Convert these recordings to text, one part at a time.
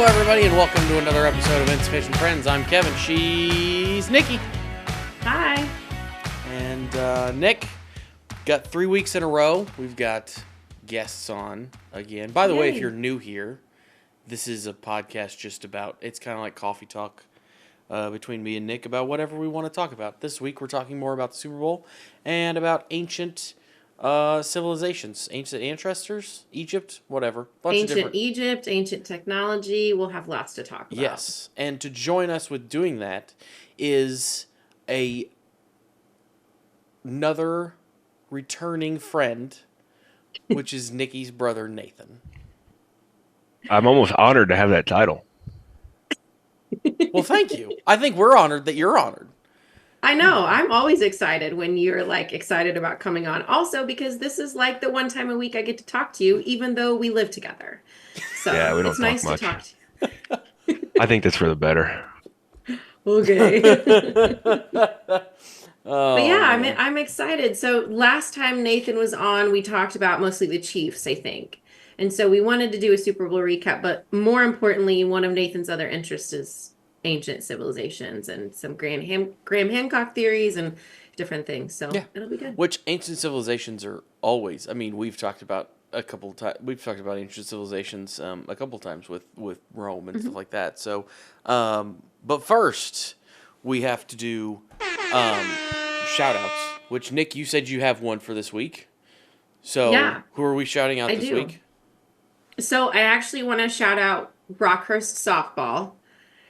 everybody, and welcome to another episode of Insufficient Friends. I'm Kevin. She's Nikki. Hi. And Nick, got 3 weeks in a row. We've got guests on again. By the way, if you're new here, this is a podcast just about, it's kind of like coffee talk between me and Nick about whatever we want to talk about. This week we're talking more about the Super Bowl and about ancient civilizations, ancient ancestors, Egypt, whatever. Ancient Egypt, ancient technology. We'll have lots to talk about. Yes, and to join us with doing that is another returning friend, which is Nikki's brother, Nathan. I'm almost honored to have that title. Well, thank you. I think we're honored that you're honored. I know. I'm always excited when you're like excited about coming on. Also, because this is like the one time a week I get to talk to you, even though we live together. So yeah, we don't it's talk nice much. to talk to you. I think that's for the better. Okay. But yeah, I'm excited. So last time Nathan was on, we talked about mostly the Chiefs, I think. And so we wanted to do a Super Bowl recap, but more importantly, one of Nathan's other interests is ancient civilizations and some Graham Hancock theories and different things. So Yeah. it'll be good. Which ancient civilizations are always, I mean, we've talked about a couple of times, we've talked about ancient civilizations a couple of times with Rome and stuff like that. So, but first, we have to do shout outs, which Nick, you said you have one for this week. So Yeah. who are we shouting out this week? So I actually want to shout out Rockhurst softball.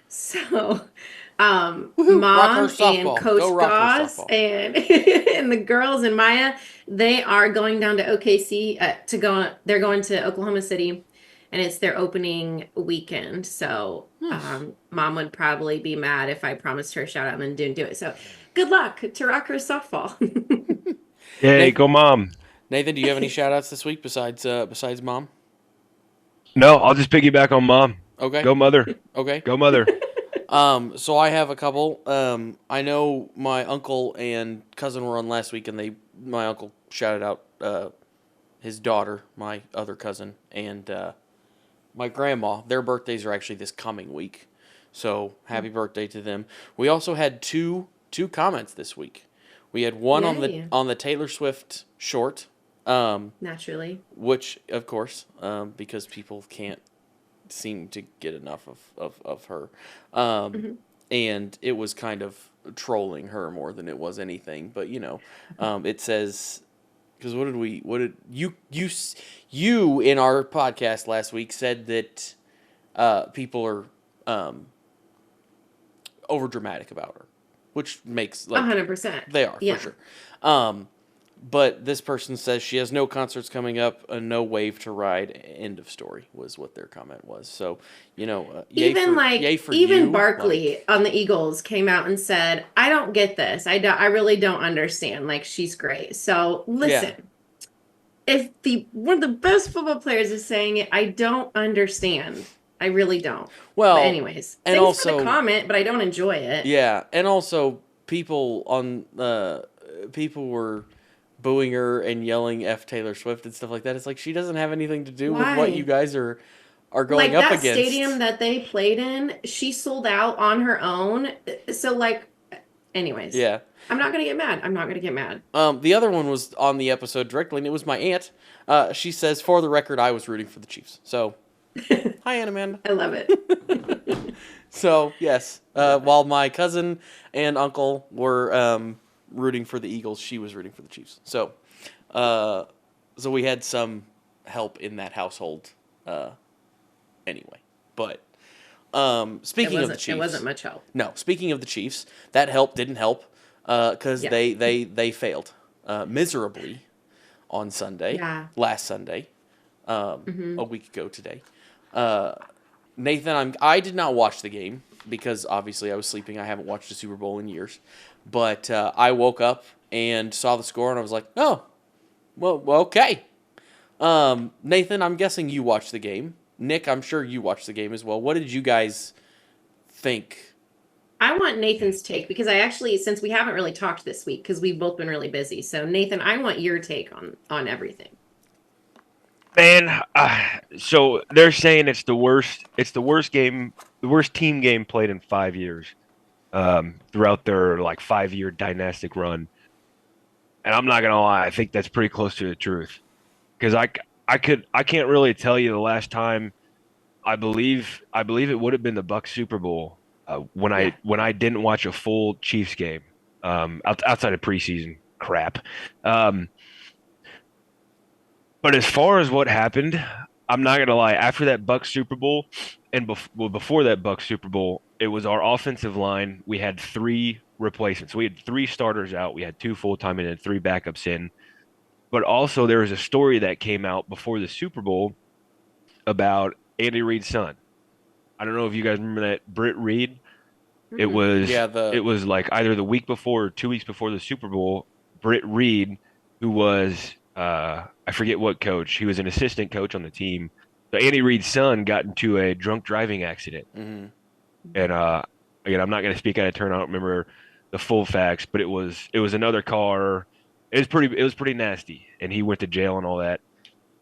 So Mom Rockhurst and softball. Coach Go Rockhurst Goss softball. and and the girls and Maya, they are going down to OKC they're going to Oklahoma City, and it's their opening weekend. So Mom would probably be mad if I promised her a shout out and then didn't do it. So good luck to Rockhurst softball. Yay, go Mom. Nathan, do you have any shout outs this week besides Mom? No, I'll just piggyback on Mom. Okay. Go Mother. Okay. Go Mother. So I have a couple. I know my uncle and cousin were on last week, and my uncle shouted out his daughter, my other cousin, and my grandma. Their birthdays are actually this coming week, so happy birthday to them. We also had two comments this week. We had one Yay. on the Taylor Swift short, Naturally. which of course, because people can't seem to get enough of her. And it was kind of trolling her more than it was anything. But, it says, because what did you in our podcast last week said that people are over dramatic about her, which makes 100%. they are, Yeah. for sure. But this person says she has no concerts coming up, no wave to ride. End of story was what their comment was. So, yay for even you, Barkley on the Eagles came out and said, "I don't get this. I really don't understand. Like, she's great." So listen, if one of the best football players is saying it, I don't understand. I really don't. Well, but anyways, and thanks also, for the comment, but I don't enjoy it. Yeah, and also people were booing her and yelling F Taylor Swift and stuff like that. It's like she doesn't have anything to do with what you guys are going like up that against. stadium that they played in, she sold out on her own. So anyways. Yeah. I'm not going to get mad. The other one was on the episode directly, and it was my aunt. She says, for the record, I was rooting for the Chiefs. So, hi, Aunt Amanda. I love it. So, yes, while my cousin and uncle were rooting for the Eagles, she was rooting for the Chiefs. So, so we had some help in that household anyway. But speaking of the Chiefs... It wasn't much help. No, speaking of the Chiefs, that help didn't help because they failed miserably on Sunday, last Sunday, a week ago today. Nathan, I did not watch the game because obviously I was sleeping. I haven't watched a Super Bowl in years. But I woke up and saw the score and I was like, oh, well, okay. Nathan, I'm guessing you watched the game. Nick, I'm sure you watched the game as well. What did you guys think? I want Nathan's take because I actually, since we haven't really talked this week because we've both been really busy. So Nathan, I want your take on everything. Man, so they're saying it's the worst. It's the worst game, the worst team game played in 5 years. Throughout their like 5 year dynastic run, and I'm not gonna lie, I think that's pretty close to the truth. Because I can't really tell you the last time. I believe it would have been the Bucks Super Bowl when Yeah. I didn't watch a full Chiefs game outside of preseason crap. Um, but as far as what happened, I'm not gonna lie. After that Bucks Super Bowl, and before that Bucks Super Bowl, it was our offensive line. We had three replacements. We had three starters out. We had two full time and then three backups in. But also there was a story that came out before the Super Bowl about Andy Reid's son. I don't know if you guys remember that Britt Reid. It Mm-mm. was Yeah, it was like either the week before or 2 weeks before the Super Bowl. Britt Reid, who was I forget what coach, he was an assistant coach on the team. So Andy Reid's son got into a drunk driving accident, hmm and again, I'm not going to speak out of turn. I don't remember the full facts, but it was another car. It was pretty nasty, and he went to jail and all that.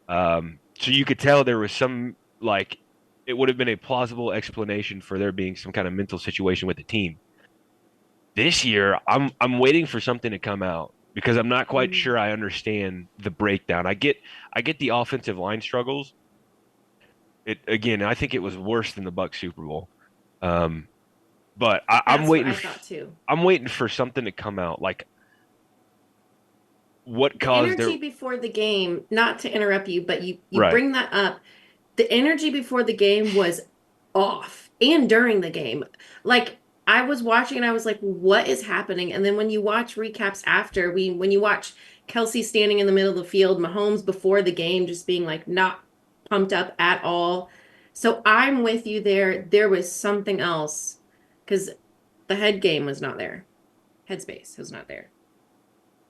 So you could tell there was some like it would have been a plausible explanation for there being some kind of mental situation with the team. This year, I'm waiting for something to come out because I'm not quite Mm. sure I understand the breakdown. I get the offensive line struggles. It again, I think it was worse than the Bucks Super Bowl. Um, but That's what I thought too. I'm waiting for something to come out. Like what The caused their energy before the game, not to interrupt you, but you right. bring that up. The energy before the game was off and during the game. Like I was watching and I was like, what is happening? And then when you watch recaps after, when you watch Kelsey standing in the middle of the field, Mahomes before the game just being like not pumped up at all. So I'm with you there. There was something else because the head game was not there. Headspace was not there.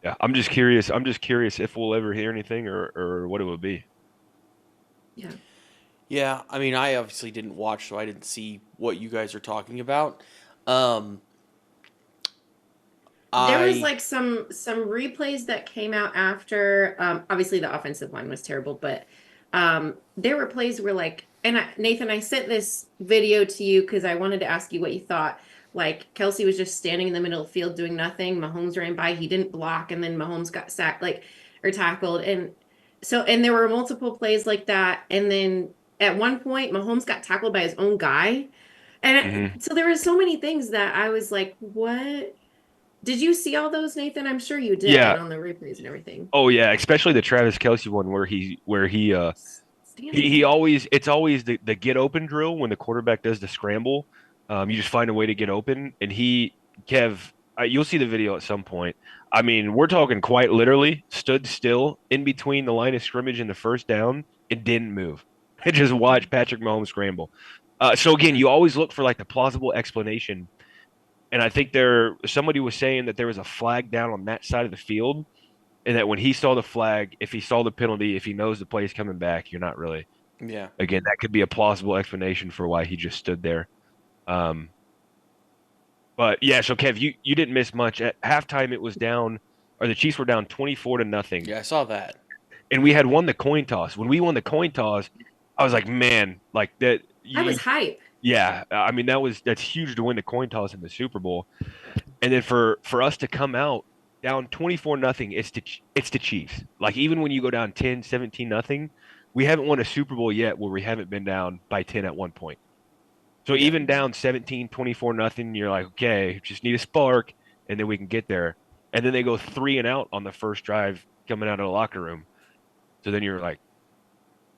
Yeah, I'm just curious. I'm just curious if we'll ever hear anything or what it would be. Yeah. Yeah, I mean, I obviously didn't watch, so I didn't see what you guys are talking about. Um, There was I like some replays that came out after. Obviously, the offensive line was terrible, but there were plays where like, and Nathan, I sent this video to you because I wanted to ask you what you thought. Like Kelsey was just standing in the middle of the field doing nothing. Mahomes ran by, he didn't block, and then Mahomes got sacked, like or tackled, and there were multiple plays like that. And then at one point, Mahomes got tackled by his own guy, Hmm. so there were so many things that I was like, what? Did you see all those, Nathan? I'm sure you did Yeah. on the replays and everything. Oh yeah, especially the Travis Kelsey one where he Standing. always it's always the get open drill when the quarterback does the scramble. You just find a way to get open, and Kev, you'll see the video at some point. I mean, we're talking quite literally stood still in between the line of scrimmage and the first down and didn't move. And just watch Patrick Mahomes scramble. So again, you always look for like the plausible explanation. And I think somebody was saying that there was a flag down on that side of the field, and that when he saw the flag, if he saw the penalty, if he knows the play is coming back, you're not really. yeah. Again, that could be a plausible explanation for why he just stood there. Um, but yeah, so Kev, you didn't miss much. At halftime, it was down, or the Chiefs were down 24-0, Yeah, I saw that. and we had won the coin toss. When we won the coin toss, I was like, man, like that. I was hype. Yeah, I mean that's huge to win the coin toss in the Super Bowl. And then for us to come out down 24-0, it's the Chiefs. Like even when you go down 10, 17-0, we haven't won a Super Bowl yet where we haven't been down by 10 at one point. So Yeah. even down 17, 24-0, you're like, okay, just need a spark and then we can get there. And then they go 3-and-out on the first drive coming out of the locker room. So then you're like,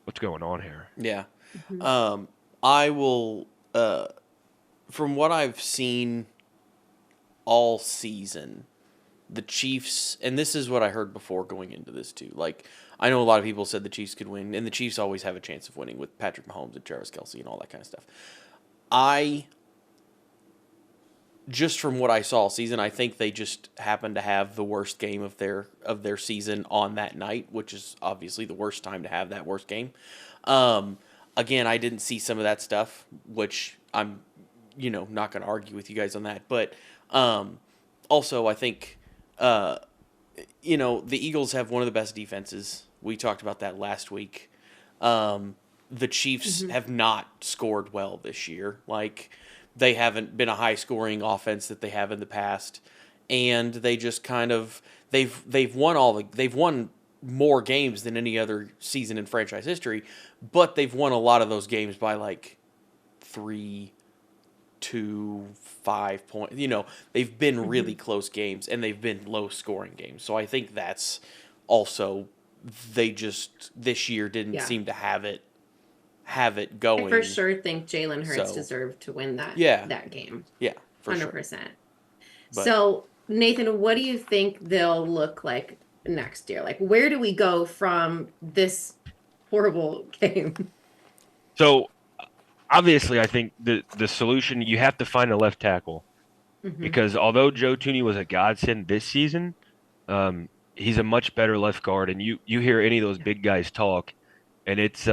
what's going on here? Yeah. Mhm. I will from what I've seen all season, the Chiefs, and this is what I heard before going into this too. Like, I know a lot of people said the Chiefs could win, and the Chiefs always have a chance of winning with Patrick Mahomes and Travis Kelsey and all that kind of stuff. I just from what I saw all season, I think they just happened to have the worst game of their season on that night, which is obviously the worst time to have that worst game. Um, Again, I didn't see some of that stuff, which I'm, not going to argue with you guys on that. But also, I think, the Eagles have one of the best defenses. We talked about that last week. The Chiefs Mm-hmm. have not scored well this year. Like, they haven't been a high scoring offense that they have in the past, and they just kind of they've won more games than any other season in franchise history, but they've won a lot of those games by like 3-5 points. They've been Mm-hmm. really close games, and they've been low scoring games. So I think that's also, they just this year didn't Yeah. seem to have it I for going. sure think Jalen Hurts So deserved to win yeah, that game. yeah, for sure. 100%. But So, Nathan, what do you think they'll look like next year? Like, where do we go from this horrible game? So obviously, I think the solution, you have to find a left tackle, Mm-hmm. because although Joe Tooney was a godsend this season, um, he's a much better left guard. And you hear any of those Yeah. big guys talk, and it's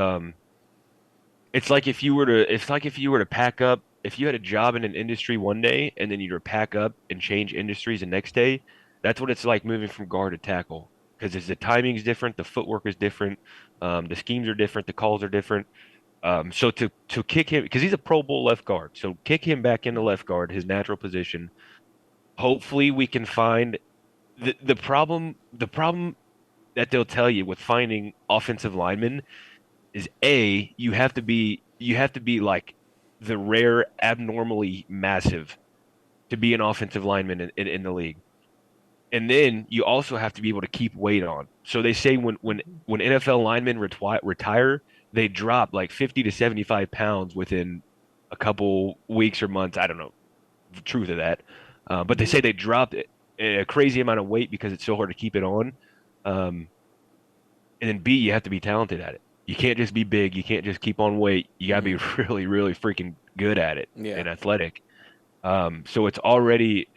like if you were to pack up, if you had a job in an industry one day and then you were to pack up and change industries the next day. That's what it's like moving from guard to tackle, because the timing's different, the footwork is different, the schemes are different, the calls are different. So to kick him, because he's a Pro Bowl left guard, so kick him back into left guard, his natural position. Hopefully, we can find the problem that they'll tell you with finding offensive linemen is, A, you have to be like the rare abnormally massive to be an offensive lineman in the league. And then you also have to be able to keep weight on. So they say when NFL linemen retire, they drop like 50 to 75 pounds within a couple weeks or months. I don't know the truth of that. But they Mm-hmm. say they dropped a crazy amount of weight because it's so hard to keep it on. Um, and then B, you have to be talented at it. You can't just be big. You can't just keep on weight. You got to be really, really freaking good at it yeah, and athletic. So it's already,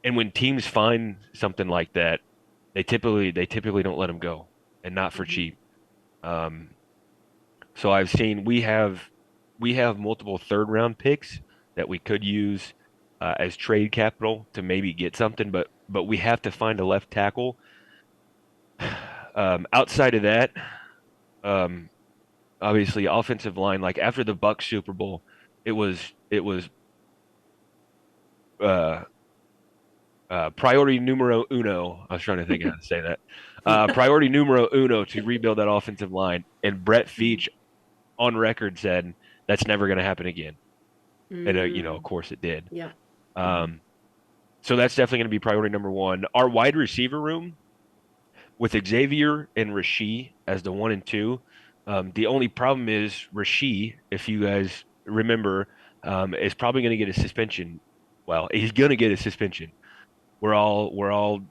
and when teams find something like that, they typically don't let them go, and not for Mm-hmm. cheap. Um, so I've seen we have multiple third round picks that we could use as trade capital to maybe get something, but we have to find a left tackle. Outside of that, um, obviously offensive line. Like after the Bucks Super Bowl, it was uh, priority numero uno. I was trying to think of how to say that. Priority numero uno to rebuild that offensive line. And Brett Mm-hmm. Veach on record said that's never going to happen again. And of Mm. course it did. Yeah. Mm-hmm. Um, so that's definitely going to be priority number one. Our wide receiver room with Xavier and Rasheed as the 1 and 2. The only problem is Rasheed, if you guys remember, is probably going to get a suspension. Well, he's going to get a suspension. We're all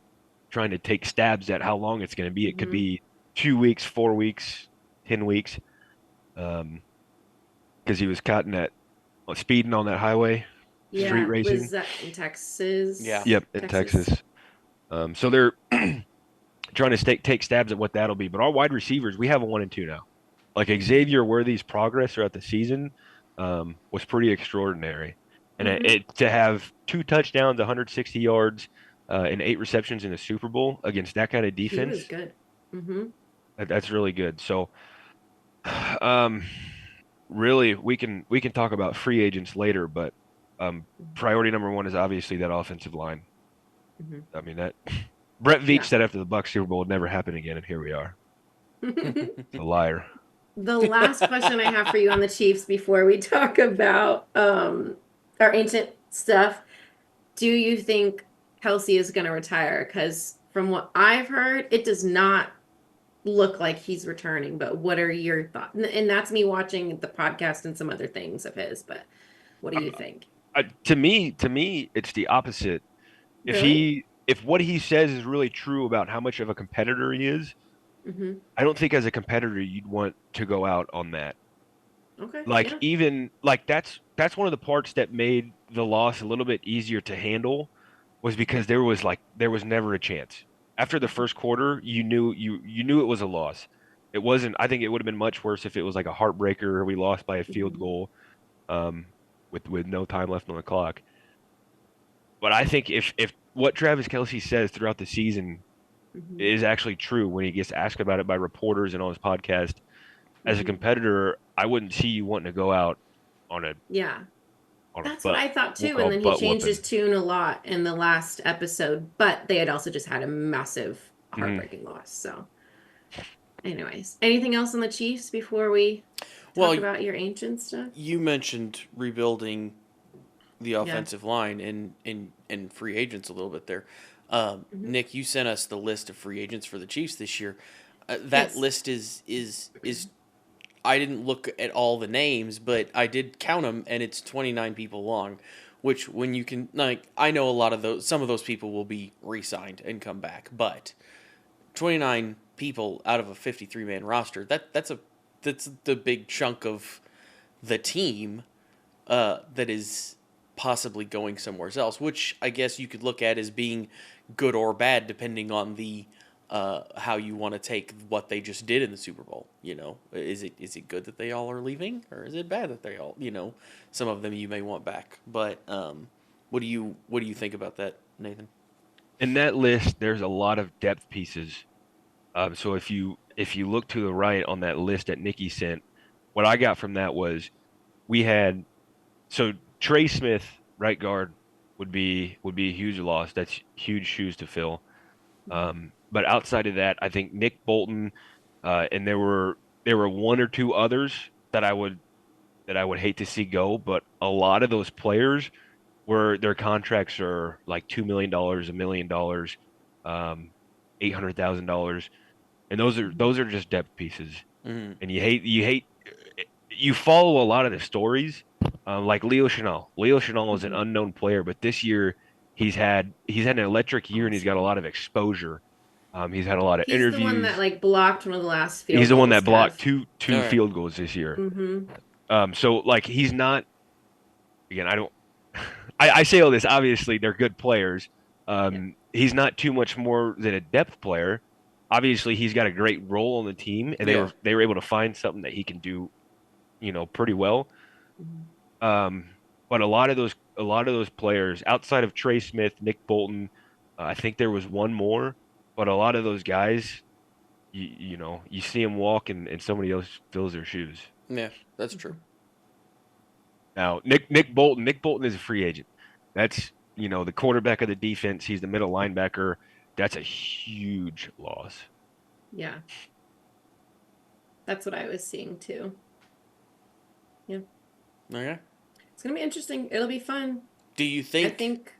trying to take stabs at how long it's going to be. It could Mm-hmm. be 2 weeks, 4 weeks, 10 weeks. Because he was caught in that speeding on that highway, street Yeah. Was racing. that in Texas? yeah. Yep, in Texas. Texas. So they're trying to take stabs at what that'll be. But our wide receivers, we have a 1 and 2 now. Like Xavier Worthy's progress throughout the season was pretty extraordinary. And Mm-hmm. to have 2 touchdowns, 160 yards, and 8 receptions in the Super Bowl against that kind of He defense, was good. Mm-hmm. that's really good. So, um, really, we can talk about free agents later, but priority number one is obviously that offensive line. Mm-hmm. I mean that Brett Veach Yeah. said after the Bucks Super Bowl would never happen again, and here we are. A liar. The last question I have for you on the Chiefs before we talk about our ancient stuff. Do you think Kelsey is going to retire? Because from what I've heard, it does not look like he's returning. But what are your thoughts? And that's me watching the podcast and some other things of his. But what do you Um, think? to me, it's the opposite. Really? If what he says is really true about how much of a competitor he is, Mm-hmm. I don't think as a competitor you'd want to go out on that. Okay. Like Yeah. even like that's one of the parts that made the loss a little bit easier to handle, was because there was never a chance. After the first quarter, you knew it was a loss. It wasn't. I think it would have been much worse if it was like a heartbreaker or we lost by a field Mm-hmm. goal, um, with no time left on the clock. But I think if what Travis Kelce says throughout the season Mm-hmm. is actually true when he gets asked about it by reporters and on his podcast, as a competitor, I wouldn't see you wanting to go out on a Yeah. on a That's what butt I thought we'll too. call And then he butt changed his whooping. tune a lot in the last episode, but they had also just had a massive Hmm. heartbreaking loss. So, anyways, anything else on the Chiefs before we talk Well, about your ancient stuff? you mentioned rebuilding the Yeah. offensive line and free agents a little bit there. Hmm. Nick, you sent us the list of free agents for the Chiefs this year. That Yes. list is I didn't look at all the names, but I did count them, and it's 29 people long. Which, when you can, like, I know a lot of those, some of those people will be re-signed and come back, but 29 people out of a 53-man roster, that's the big chunk of the team that is possibly going somewhere else, which I guess you could look at as being good or bad depending on the how you want to take what they just did in the Super Bowl. Is it good that they all are leaving, or is it bad that they all, some of them you may want back? But what do you think about that, Nathan? In that list, there's a lot of depth pieces. So if you look to the right on that list that Nikki sent, what I got from that was we had so Trey Smith, right guard, would be a huge loss. That's huge shoes to fill. But outside of that, I think Nick Bolton, and there were one or two others that I would hate to see go, but a lot of those players were their contracts are like $2 million, $1 million, um, $800,000, and those are just depth pieces. Mm-hmm. And you follow a lot of the stories, like Leo Chanel. Leo Chanel is an Hmm. unknown player, but this year he's had an electric year and he's got a Awesome. lot of exposure. He's had a lot of He's the one that interviews. like blocked one of the last He's field the one goals, that blocked Kev. two All right. field goals this year. Hmm. So like he's not again. I don't. I say all this. Obviously, they're good players. Yeah. He's not too much more than a depth player. Obviously, he's got a great role on the team, and they Yeah. were they were able to find something that he can do, pretty well. Mhm. Um, but a lot of those players outside of Trey Smith, Nick Bolton, I think there was one more, but a lot of those guys, you see them walk and somebody else fills their shoes. Yeah, that's true. Now, Nick Bolton is a free agent. That's, the quarterback of the defense. He's the middle linebacker. That's a huge loss. Yeah. That's what I was seeing too. Yeah. Okay. It's gonna be interesting. It'll be fun. Do you I think? think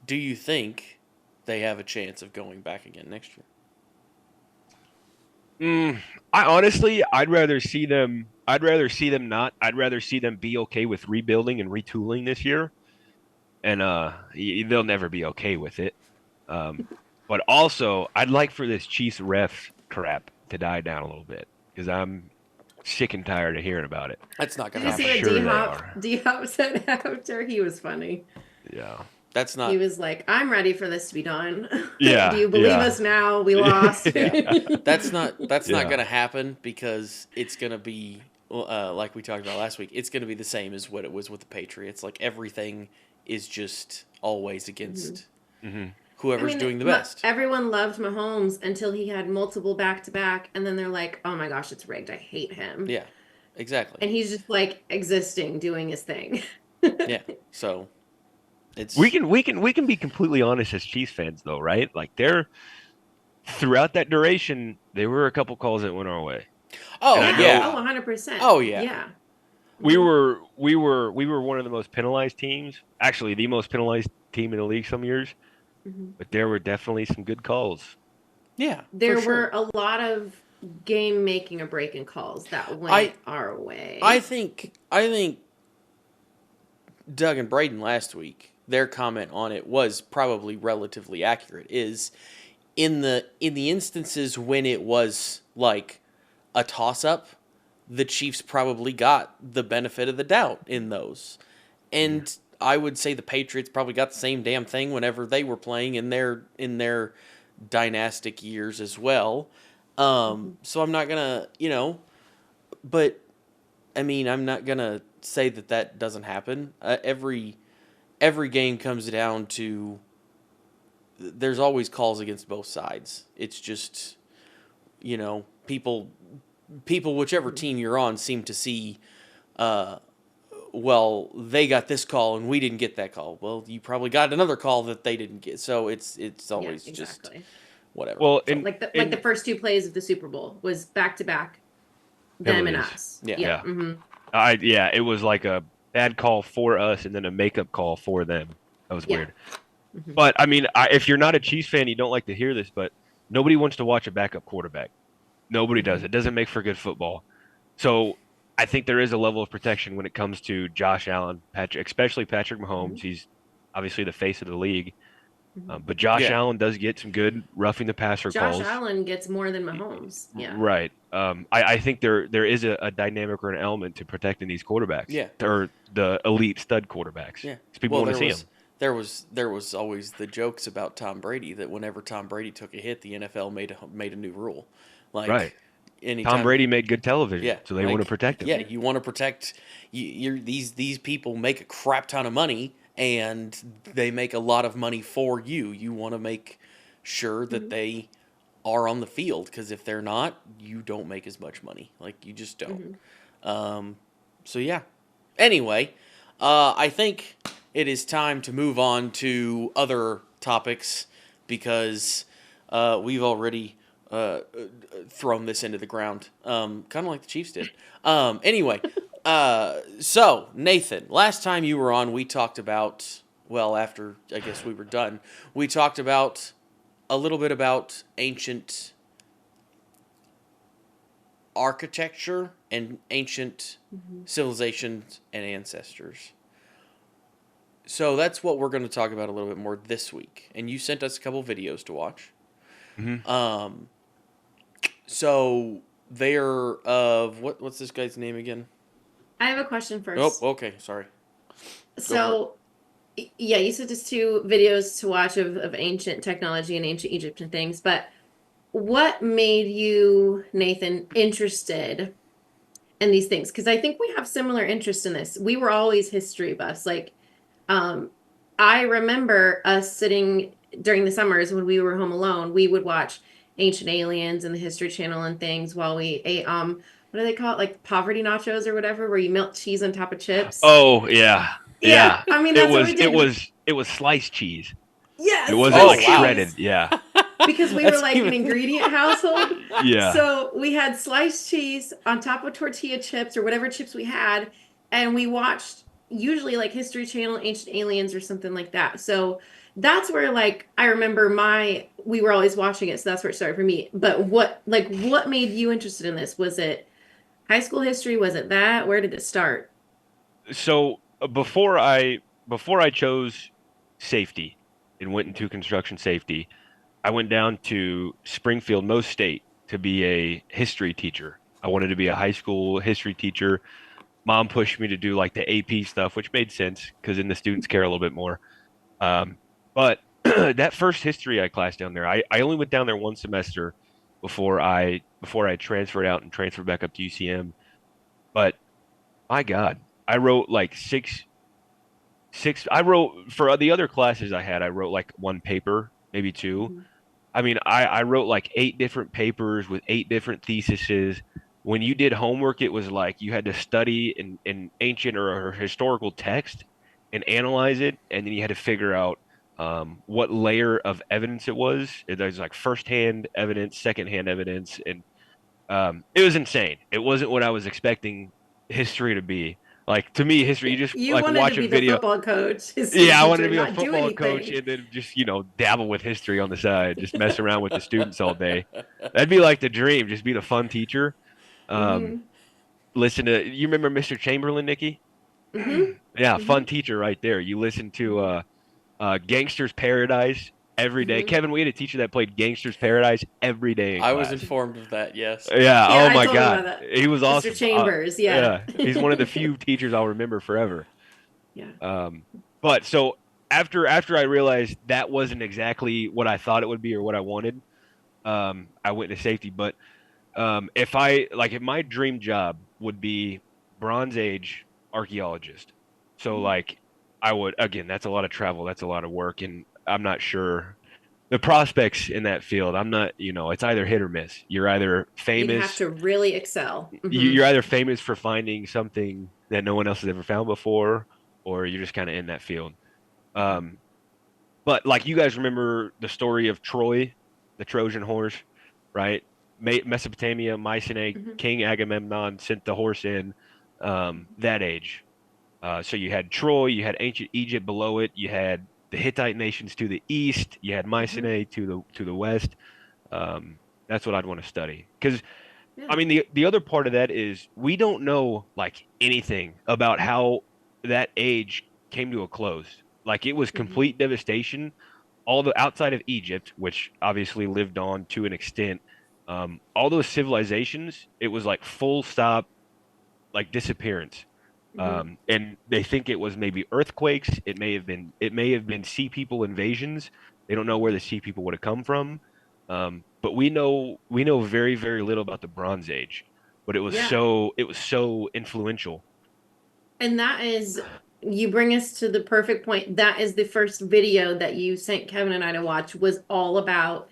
Do you think they have a chance of going back again next year? Mm, I honestly, I'd rather see them. I'd rather see them not. I'd rather see them be okay with rebuilding and retooling this year, and they'll never be okay with it. Um, but also, I'd like for this Chiefs ref crap to die down a little bit because I'm sick and tired of hearing about it. That's not did gonna you I'm see happen. what sure D they Hop are. D Hop said after? He was funny. Yeah. That's He not. was like, "I'm ready for this to be done. Do Yeah. you believe Yeah. us now? We lost." Yeah, that's not. That's not Yeah. gonna happen because it's gonna be like we talked about last week. It's gonna be the same as what it was with the Patriots. Like everything is just always Mhm. against Hmm. I whoever's mean, doing the best. everyone loved Mahomes until he had multiple back to back, and then they're like, "Oh my gosh, it's rigged. I hate him." Yeah, exactly. And he's just like existing, doing his thing. Yeah, so We it's can we can we can be completely honest as Chiefs fans though, right? Like they're throughout that duration, there were a couple calls that went our way. And oh I Yeah. know Oh, yeah, 100%. oh yeah, Yeah. we Hmm. were we were we were one of the most penalized teams, actually the most penalized team in the league some years, Hmm. but there were definitely some good calls. yeah, for There sure. were a lot of game making or breaking calls that I went our I way. think Doug and Braden last week, their comment on it was probably relatively accurate. Is in the instances when it was like a toss up, the Chiefs probably got the benefit of the doubt in those. Mhm. And I would say the Patriots probably got the same damn thing whenever they were playing in their dynastic years as well. Hmm. So I'm not gonna, but I mean, I'm not gonna say that doesn't happen. Every game comes down to there's always calls against both sides. It's just people people, whichever team you're on, seem to see, well, they got this call and we didn't get that call. Well, you probably got another call that they didn't get. So it's always just whatever. Well, so, like the first 2 plays of the Super Bowl was back to back, them and us. Yeah. It was like a bad call for us and then a makeup call for them. That was weird. But I mean, if you're not a Chiefs fan, you don't like to hear this, but nobody wants to watch a backup quarterback. Nobody does. It doesn't make for good football. So I think there is a level of protection when it comes to Josh Allen, especially Patrick Mahomes. He's obviously the face of the league. But Josh Allen does get some good roughing the passer calls. Josh Allen gets more than Mahomes. Yeah. Right. I think there is a dynamic or an element to protecting these quarterbacks. Yeah. Or the elite stud quarterbacks. Yeah. People want to see them. There was always the jokes about Tom Brady that whenever Tom Brady took a hit, the NFL made a new rule. Like, right. Anytime, Tom Brady made good television, so they want to protect him. Yeah, you want to protect these people make a crap ton of money, and they make a lot of money for you. You want to make sure that they are on the field, because if they're not, you don't make as much money. Like, you just don't. So yeah. Anyway, I think it is time to move on to other topics, because we've already thrown this into the ground, kind of like the Chiefs did. Anyway, so Nathan, last time you were on, we talked about, well, after I guess we were done, we talked about a little bit about ancient architecture and ancient civilizations and ancestors. So that's what we're going to talk about a little bit more this week. And you sent us a couple videos to watch. So they're of what's this guy's name again? I have a question first. Oh, okay, sorry. So, yeah, you sent us 2 videos to watch of ancient technology and ancient Egyptian things, but what made you, Nathan, interested in these things? Because I think we have similar interest in this. We were always history buffs. Like, I remember us sitting during the summers when we were home alone, we would watch Ancient Aliens and the History Channel and things while we ate, what do they call it? Like poverty nachos or whatever, where you melt cheese on top of chips. Oh, yeah. Yeah. I mean, that's what we did. It was sliced cheese. Yeah. It wasn't shredded. Yeah. Because we were like an ingredient household. Yeah. So we had sliced cheese on top of tortilla chips or whatever chips we had. And we watched usually like History Channel, Ancient Aliens or something like that. So that's where, like, I remember we were always watching it. So that's where it started for me. But what made you interested in this? Was it high school history? Was it that? Where did it start? So before I chose safety and went into construction safety, I went down to Springfield, Most State, to be a history teacher. I wanted to be a high school history teacher. Mom pushed me to do like the AP stuff, which made sense because then the students care a little bit more. But that first history class down there, I only went down there one semester before I transferred out and transferred back up to UCM. But my God, I wrote like six. I wrote for the other classes I wrote like one paper, maybe 2. I mean, I wrote like 8 different papers with 8 different theses. When you did homework, it was like you had to study an ancient or historical text and analyze it, and then you had to figure out what layer of evidence it was. It was like first-hand evidence, second-hand evidence, and it was insane. It wasn't what I was expecting history to be. Like, to me, history, you just like watch a video. The football coach. Yeah, I wanted to be a football coach and then just, dabble with history on the side, just mess around with the students all day. That'd be like the dream, just be the fun teacher. Listen to, you remember Mr. Chamberlain, Nikki? Yeah, fun teacher right there. You listen to Gangster's Paradise every day. Kevin, we had a teacher that played Gangster's Paradise every day in class. I was informed of that, yes. Yeah, oh my I told God. him about that. He was awesome. Mr. Chambers, yeah. He's one of the few teachers I'll remember forever. Yeah. But so after I realized that wasn't exactly what I thought it would be or what I wanted, I went into safety. But if my dream job would be Bronze Age archaeologist. So like I would, again, that's a lot of travel, that's a lot of work, and I'm not sure the prospects in that field, I'm not, it's either hit or miss. You're either You'd have famous, to really excel. you're either famous for finding something that no one else has ever found before, or you're just kind of in that field. Um, but like you guys remember the story of Troy, the Trojan horse, right? Mesopotamia, Mycenae, Hmm. King Agamemnon sent the horse in, that age. So you had Troy, you had ancient Egypt below it, you had the Hittite nations to the east, you had Hmm. Mycenae to the west. Um, that's what I'd want to study because I Yeah. mean the other part of that is we don't know like anything about how that age came to a close. Like it was Hmm. complete devastation. All the outside of Egypt, which obviously lived on to an extent, all those civilizations, it was like full stop, like disappearance. Hmm. And they think it was maybe earthquakes. It may have been sea people invasions. They don't know where the sea people would have come from. But we know very, very little about the Bronze Age. But Yeah. it was so influential. And that is, you bring us to the perfect point. That is the first video that you sent Kevin and I to watch, was all about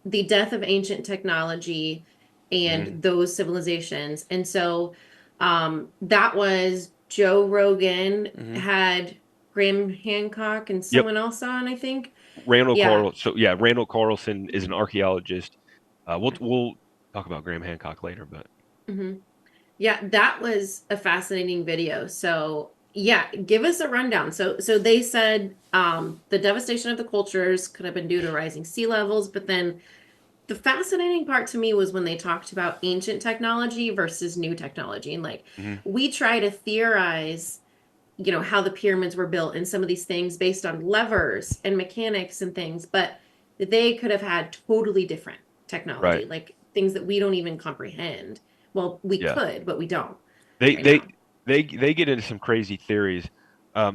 the death of ancient technology Mhm. and those civilizations. And so that was Joe Rogan Hmm. had Graham Hancock and Yep. someone else on, I think. Randall Yeah. Carl. So yeah, Randall Carlson is an archaeologist. We'll talk about Graham Hancock later, but Hmm. Yeah, that was a fascinating video. So, yeah, give us a rundown. So they said the devastation of the cultures could have been due to rising sea levels, but then the fascinating part to me was when they talked about ancient technology versus new technology. And like mhm, we try to theorize, how the pyramids were built and some of these things based on levers and mechanics and things, but they could have had totally different right, technology, like things that we don't even comprehend. Well, we yeah. could, but we don't They right they now. they get into some crazy theories.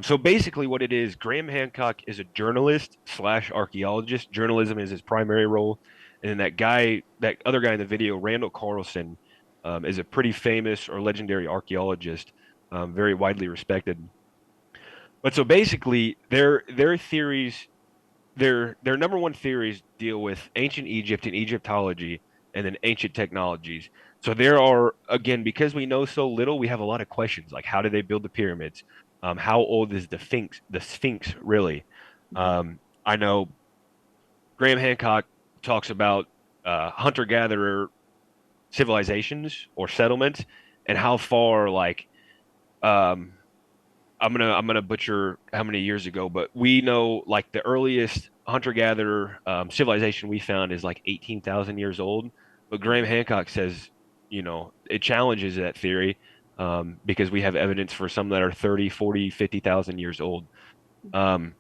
So basically, what it is, Graham Hancock is a journalist slash archaeologist. Journalism is his primary role, and then that other guy in the video, Randall Carlson, is a pretty famous or legendary archaeologist, very widely respected. But so basically, their theories, their number one theories deal with ancient Egypt and Egyptology, and then ancient technologies. So there are, again, because we know so little, we have a lot of questions like how did they build the pyramids? How old is the Sphinx really? Mhm. I know Graham Hancock talks about hunter-gatherer civilizations or settlements and how far like um, I'm gonna butcher how many years ago, but we know like the earliest hunter-gatherer civilization we found is like 18,000 years old. But Graham Mhm. Hancock says, it challenges that theory because we have evidence for some that are 30, 40, 50,000 years old. Um,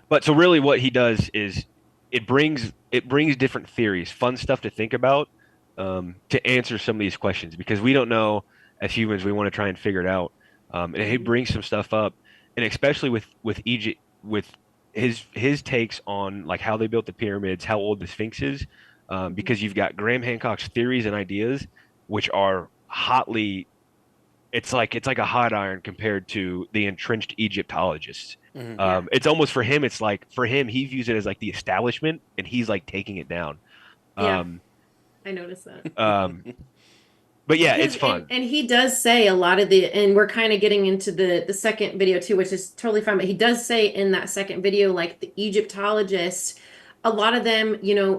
but so really what he does is it brings different theories, fun stuff to think about to answer some of these questions because we don't know as humans, we want to try and figure it out. And he Mhm. brings some stuff up, and especially with Egypt, with his takes on like how they built the pyramids, how old the Sphinx is, Mhm. because you've got Graham Hancock's theories and ideas, which are hotly it's like a hot iron compared to the entrenched Egyptologists. Hmm. Yeah, It's almost for him. It's like for him, he views it as like the establishment, and he's like taking it down. yeah, Um, I noticed that. um, but yeah, Because it's and fun. and he does say a lot of the, and we're kind of getting into the second video too, which is totally fine, but he does say in that second video, like the Egyptologists, a lot of them,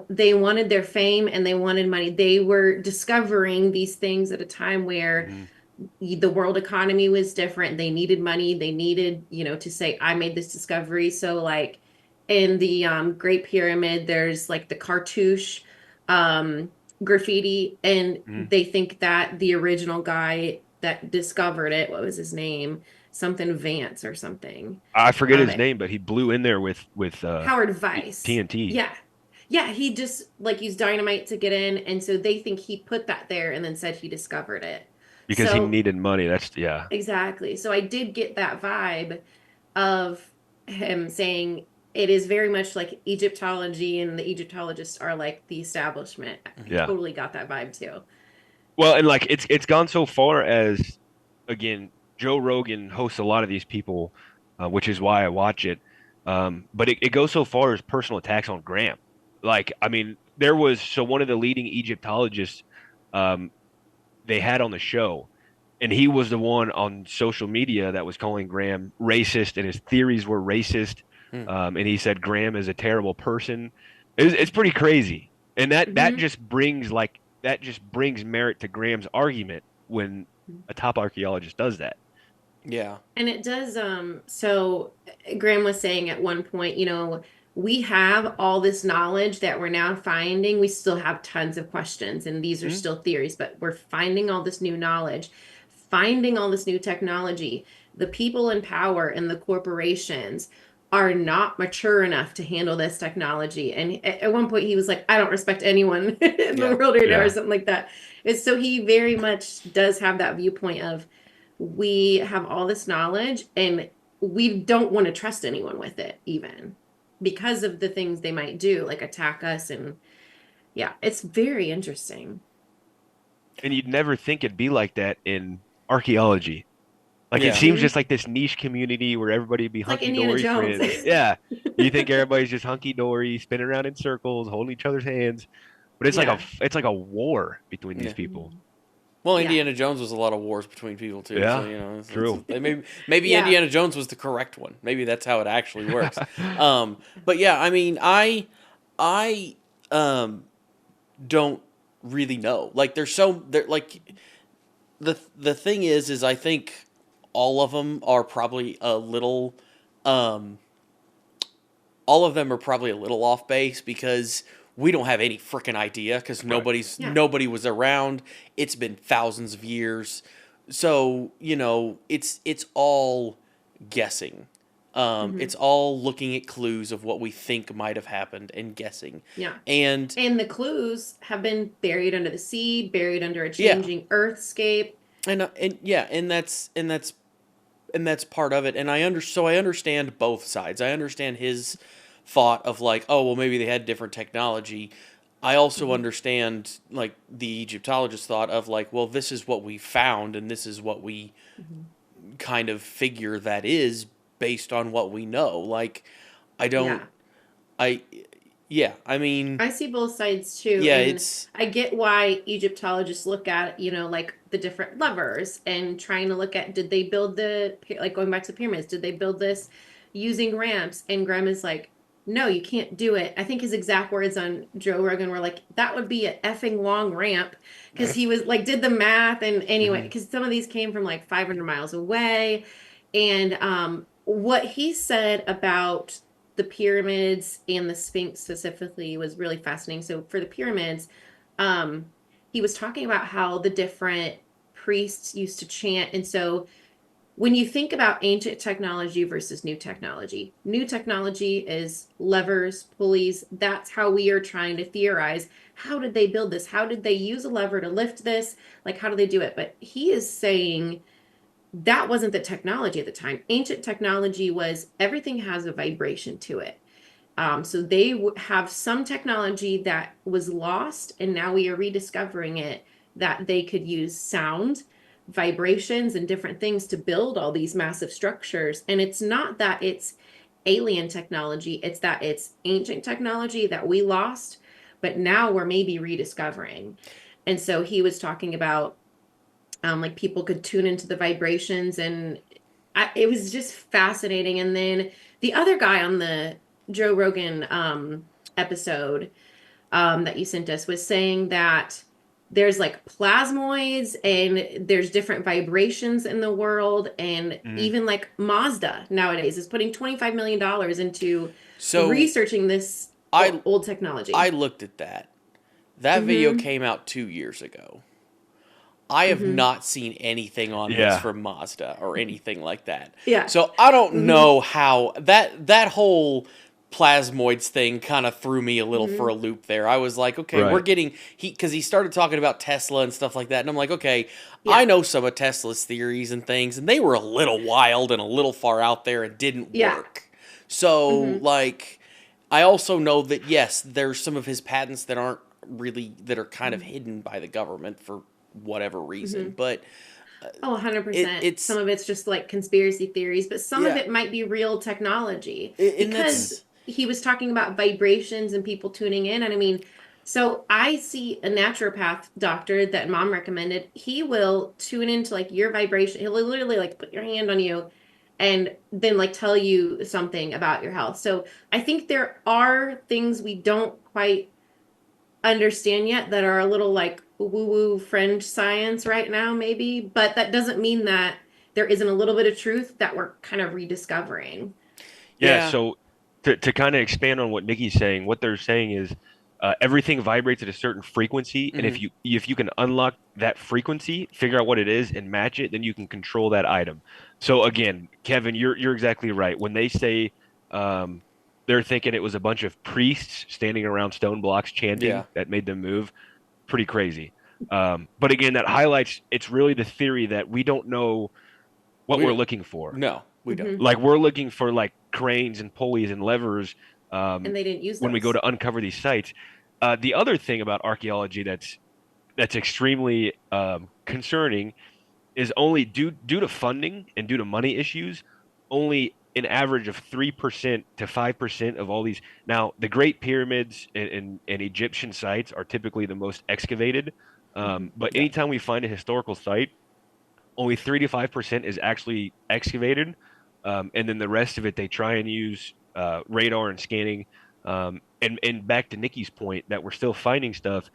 they wanted their fame and they wanted money. They were discovering these things at a time where Mhm. the world economy was different. They needed money. They needed, to say, I made this discovery. So like in the Great Pyramid, there's like the cartouche um graffiti, and Mhm. they think that the original guy that discovered it, what was his name? Something Vance or something. I forget his It name, but he blew in there with Howard Weiss. TNT Yeah. Yeah, he just like used dynamite to get in, and so they think he put that there and then said he discovered it. because he So needed money. That's yeah, exactly. So I did get that vibe of him saying it is very much like Egyptology, and the Egyptologists are like the establishment. I yeah. totally got that vibe too. Well, and like it's gone so far as again, Joe Rogan hosts a lot of these people, which is why I watch it. But it goes so far as personal attacks on Graham. Like, I mean, one of the leading Egyptologists um, they had on the show, and he was the one on social media that was calling Graham racist, and his theories were racist. Hmm. And he said Graham is a terrible person. It's pretty crazy, and that just brings merit to Graham's argument when a top archaeologist does that. Yeah. And it does, so Graham was saying at one point, we have all this knowledge that we're now finding. We still have tons of questions, and these are Mhm. still theories, but we're finding all this new knowledge, finding all this new technology. The people in power and the corporations are not mature enough to handle this technology. And at one point, he was like, I don't respect anyone in the Yeah. world right now, or Yeah. something like that. And so he very much does have that viewpoint of, we have all this knowledge and we don't want to trust anyone with it, even because of the things they might do, like attack us. And yeah, it's very interesting. And you'd never think it'd be like that in archaeology. Like it Yeah. seems Mhm. just like this niche community where everybody'd be It's like hunky Indiana dory Jones. friends. Yeah. You think everybody's just hunky dory, spinning around in circles, holding each other's hands. But Yeah. it's like a war between these Yeah. people. Well, Yeah. Indiana Jones was a lot of wars between people too. So Yeah. it's True. maybe Yeah. Indiana Jones was the correct one. Maybe that's how it actually works. But yeah, I mean, I don't really know. Like, they're like the thing is I think all of them are probably a little um all of them are probably a little off base because we don't have any freaking idea because Right. Yeah. nobody was around. It's been thousands of years, so it's all guessing. Hmm. It's all looking at clues of what we think might have happened and guessing. Yeah. And And the clues have been buried under the sea, buried under a yeah, changing earthscape. and yeah, and that's part of it. And I understand both sides. I understand his thought of like, oh well, maybe they had different technology. I also Hmm. understand like the Egyptologist thought of like, well, this is what we found, and this is what we Hmm. kind of figure that is based on what we know. Like, I don't, Yeah. I, yeah, I mean, I see both sides too. yeah, And it's I get why Egyptologists look at, like the different levers and trying to look at, did they build like going back to the pyramids, did they build this using ramps? And Graham is like, no, you can't do it. I think his exact words on Joe Rogan were like, that would be an effing long ramp. Because he was like, did the math. And anyway, mhm. because some of these came from like 500 miles away. And what he said about the pyramids and the Sphinx specifically was really fascinating. So for the pyramids, um, he was talking about how the different priests used to chant. And so when you think about ancient technology versus new technology is levers, pulleys. That's how we are trying to theorize. How did they build this? How did they use a lever to lift this? Like, how do they do it? But he is saying that wasn't the technology at the time. Ancient technology was everything has a vibration to it. So they have some technology that was lost, and now we are rediscovering it, that they could use sound, vibrations, and different things to build all these massive structures. And it's not that it's alien technology, it's that it's ancient technology that we lost, but now we're maybe rediscovering. And so he was talking about like people could tune into the vibrations, and it was just fascinating. And then the other guy on the Joe Rogan episode that you sent us was saying that there's like plasmoids and there's different vibrations in the world, and Mhm. even like Mazda nowadays is putting $25 million into So researching this I old I technology. looked at that. That video Mm-hmm. came out 2 years ago. I have Mm-hmm. not seen anything on this Yeah. from Mazda or anything like that. Yeah. So I don't Mm-hmm. know how that whole plasmoids thing kind of threw me a little for Mm-hmm. a loop there. I was like, okay, we're Right. getting because he started talking about Tesla and stuff like that, and I'm like, okay, I Yeah. know some of Tesla's theories and things, and they were a little wild and a little far out there and didn't Yeah. work. So Mm-hmm. like, I also know that yes, there's some of his patents that are kind of hidden by the government for whatever reason. Mm-hmm. But Oh, it 100%. Some it's of it's just like conspiracy theories, but some of yeah, it might be real technology and because that's he was talking about vibrations and people tuning in. And I mean, so I see a naturopath doctor that mom recommended. He will tune into like your vibration. He'll literally like put your hand on you and then like tell you something about your health. So I think there are things we don't quite understand yet that are a little like woo-woo fringe science right now, maybe, but that doesn't mean that there isn't a little bit of truth that we're kind of rediscovering. Yeah, yeah. so to kind of expand on what Nikki's saying, what they're saying is everything vibrates at a certain frequency, and Hmm. if you can unlock that frequency, figure out what it is, and match it, then you can control that item. So again, Kevin, you're exactly right. When they say um, they're thinking it was a bunch of priests standing around stone blocks Yeah. chanting that made them move, pretty crazy. But again, that highlights it's really the theory that we don't know what We we're don't. looking for. No, we don't. Hmm. Like we're looking for like cranes and pulleys and levers And they didn't use when we go those. to uncover these sites. The other thing about archaeology that's extremely concerning is only due to funding and due to money issues, only an average of 3% to 5% of all these. Now, the Great Pyramids and Egyptian sites are typically the most excavated. Hmm. But Yeah. anytime we find a historical site, only 3 to 5% is actually excavated, and then the rest of it they try and use radar and scanning. And back to Nikki's point that we're still finding stuff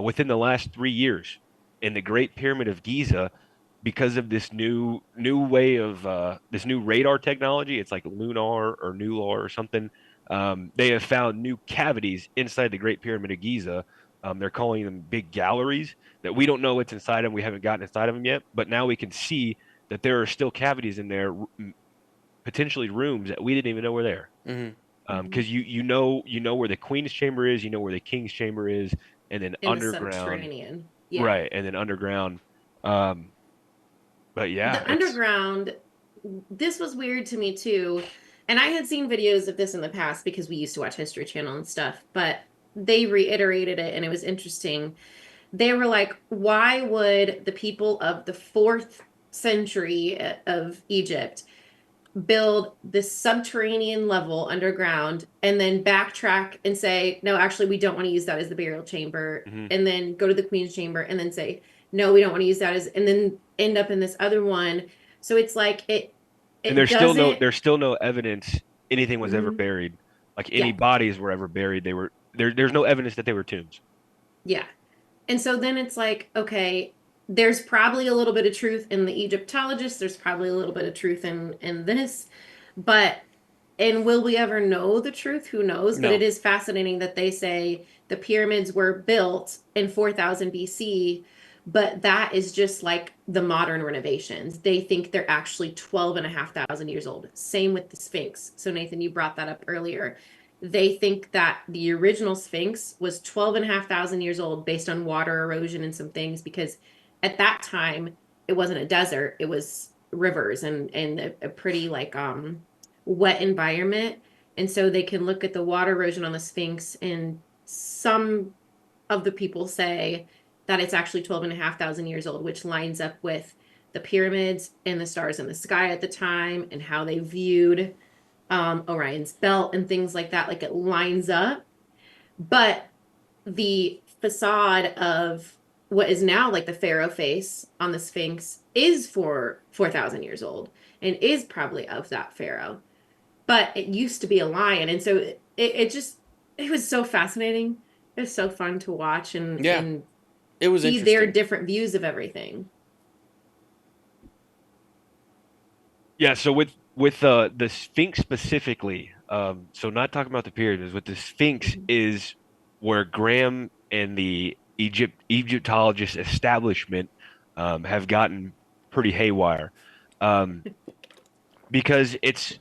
within the last 3 years in the Great Pyramid of Giza because of this new way of this new radar technology. It's like lunar or nular or something. They have found new cavities inside the Great Pyramid of Giza. They're calling them big galleries that we don't know what's inside them. We haven't gotten inside of them yet, but now we can see that there are still cavities in there, potentially rooms that we didn't even know were there. Hmm. Hmm. Because you know where the queen's chamber is, you know where the king's chamber is, and then In the underground, subterranean. Yeah. right, and then underground. Um, but yeah, The it's underground, this was weird to me too. And I had seen videos of this in the past because we used to watch History Channel and stuff, but they reiterated it and it was interesting. They were like, why would the people of the fourth century of Egypt build this subterranean level underground and then backtrack and say, no, actually, we don't want to use that as the burial chamber, mhm. and then go to the queen's chamber and then say, no, we don't want to use that as, and then end up in this other one. So it's like And it doesn't. there's still no evidence anything was ever Mhm. buried, like any Yeah, bodies were ever buried. They were there's no evidence that they were tombs. yeah. And so then it's like, okay, there's probably a little bit of truth in the Egyptologist. There's probably a little bit of truth in this, but and will we ever know the truth? Who knows? But it No. is fascinating that they say the pyramids were built in 4000 BC, but that is just like the modern renovations. They think they're actually 12 and a half thousand years old. Same with the Sphinx. So, Nathan, you brought that up earlier. They think that the original Sphinx was 12 and a half thousand years old based on water erosion and some things because at that time it wasn't a desert, it was rivers and a pretty like wet environment. And so they can look at the water erosion on the Sphinx, and some of the people say that it's actually 12 and a half thousand years old, which lines up with the pyramids and the stars in the sky at the time and how they viewed Orion's belt and things like that. Like it lines up. But the facade of what is now like the pharaoh face on the Sphinx is for 4,000 years old and is probably of that pharaoh, but it used to be a lion. And so it just, it was so fascinating. It was so fun to watch Yeah, and it was see their interesting. different views of everything. Yeah, so with the Sphinx specifically, so not talking about the pyramids, with the Sphinx Mhm. is where Graham and the Egyptologist establishment have gotten pretty haywire, um, because it's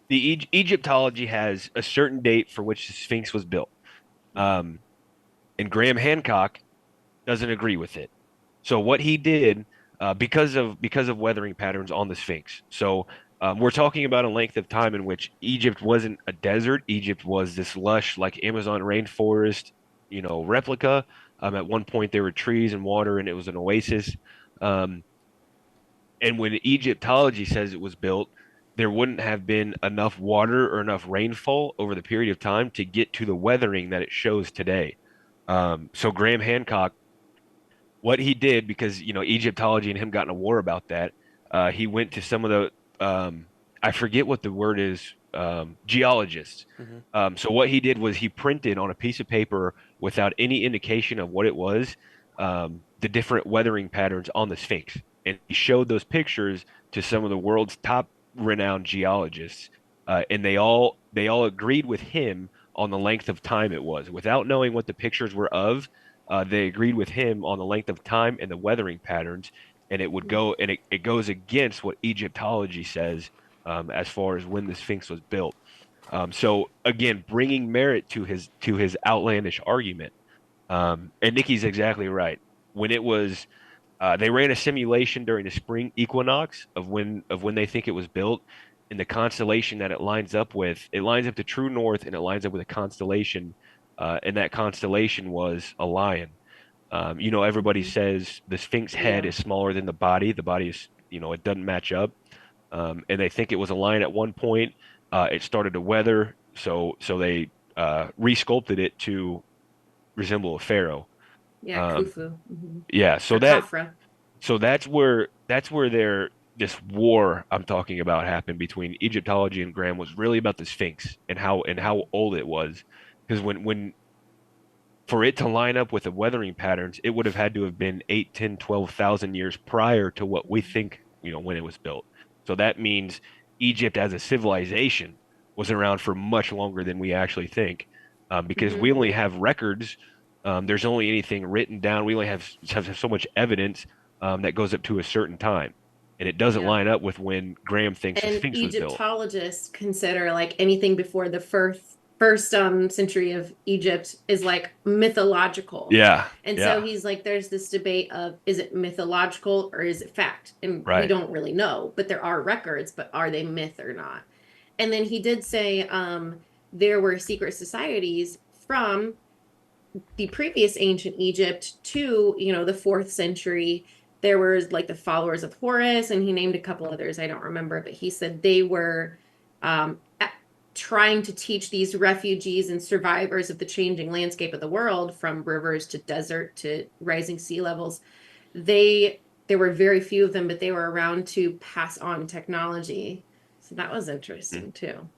the Egyptology has a certain date for which the Sphinx was built, um, and Graham Hancock doesn't agree with it. So what he did, because of weathering patterns on the Sphinx. So we're talking about a length of time in which Egypt wasn't a desert. Egypt was this lush, like Amazon rainforest, replica. At one point there were trees and water, and it was an oasis. Um, And when Egyptology says it was built, there wouldn't have been enough water or enough rainfall over the period of time to get to the weathering that it shows today. So Graham Hancock, what he did, because Egyptology and him got in a war about that, he went to some of the I forget what the word is, geologists. Hmm. So what he did was he printed on a piece of paper without any indication of what it was, the different weathering patterns on the Sphinx, and he showed those pictures to some of the world's top renowned geologists, and they all agreed with him on the length of time it was, without knowing what the pictures were of. They agreed with him on the length of time and the weathering patterns, and it goes against what Egyptology says, as far as when the Sphinx was built. So again, bringing merit to his outlandish argument. And Nikki's exactly right. When it was, they ran a simulation during the spring equinox of when they think it was built, and the constellation that it lines up to true north, and it lines up with a constellation, and that constellation was a lion. Everybody Mhm. says the Sphinx head Yeah. is smaller than the body. The body is, it doesn't match up. And they think it was a lion at one point. It started to weather, so they resculpted it to resemble a pharaoh. Yeah, Um, Khufu. Hmm. yeah, Or Khafra. so that's where this war I'm talking about happened between Egyptology and Graham, was really about the Sphinx and how old it was. Because when for it to line up with the weathering patterns, it would have had to have been 8, 10, 12,000 years prior to what we think, when it was built. So that means Egypt as a civilization was around for much longer than we actually think, because Hmm. we only have records. There's only anything written down. We only have so much evidence, that goes up to a certain time, and it doesn't Yeah. line up with when Graham thinks the And Sphinx was built. Egyptologists consider like anything before the first century of Egypt is like mythological. Yeah, And so yeah, he's like, there's this debate of is it mythological or is it fact? And we right. don't really know, but there are records, but are they myth or not? And then he did say there were secret societies from the previous ancient Egypt to, the fourth century. There was like the followers of Horus, and he named a couple others. I don't remember, but he said they were trying to teach these refugees and survivors of the changing landscape of the world, from rivers to desert to rising sea levels. There were very few of them, but they were around to pass on technology. So that was Mm. interesting too.